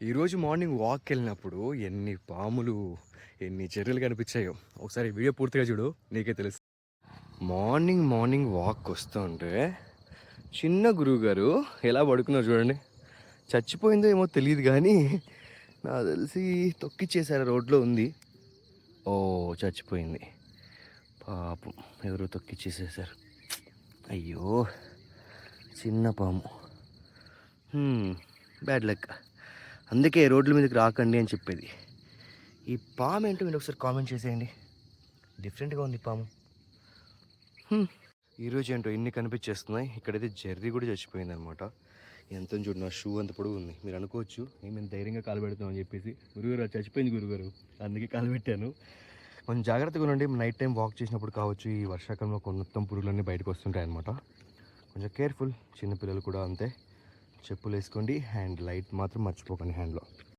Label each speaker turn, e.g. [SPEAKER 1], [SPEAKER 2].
[SPEAKER 1] ఈరోజు మార్నింగ్ వాక్కి వెళ్ళినప్పుడు ఎన్ని పాములు, ఎన్ని చెర్రలు కనిపించాయో ఒకసారి వీడియో పూర్తిగా చూడు, నీకే తెలుసు. మార్నింగ్ మార్నింగ్ వాక్ వస్తుంటే చిన్న గురువు గారు ఎలా పడుకున్నారు చూడండి. చచ్చిపోయిందో ఏమో తెలియదు కానీ నాకు తెలిసి తొక్కిచ్చేసారు, రోడ్లో ఉంది. ఓ చచ్చిపోయింది పాపం, ఎవరు తొక్కిచ్చేసేసారు. అయ్యో చిన్న పాము. Bad luck. అందుకే రోడ్ల మీదకి రాకండి అని చెప్పేది. ఈ పాము ఏంటో మీరు ఒకసారి కామెంట్ చేసేయండి. డిఫరెంట్గా ఉంది పాము. ఈరోజు ఏంటో ఇన్ని కనిపించేస్తున్నాయి. ఇక్కడైతే జెర్రీ కూడా చచ్చిపోయింది అనమాట. ఎంత చూడు, నా షూ అంత పొడుగు ఉంది. మీరు అనుకోవచ్చు మేము ధైర్యంగా కాలు పెడతాం అని చెప్పేసి. గురుగారు చచ్చిపోయింది గురుగారు, అందుకే కాలు పెట్టాను. కొంచెం జాగ్రత్తగా ఉండండి. నైట్ టైం వాక్ చేసినప్పుడు కావచ్చు, ఈ వర్షాకాలంలో మొత్తం పురుగులన్నీ బయటకు వస్తుంటాయి అనమాట. కొంచెం కేర్ఫుల్. చిన్నపిల్లలు కూడా అంతే. చెప్పులు వేసుకోండి, హ్యాండ్ లైట్ మాత్రం మర్చిపోకండి హ్యాండ్లో.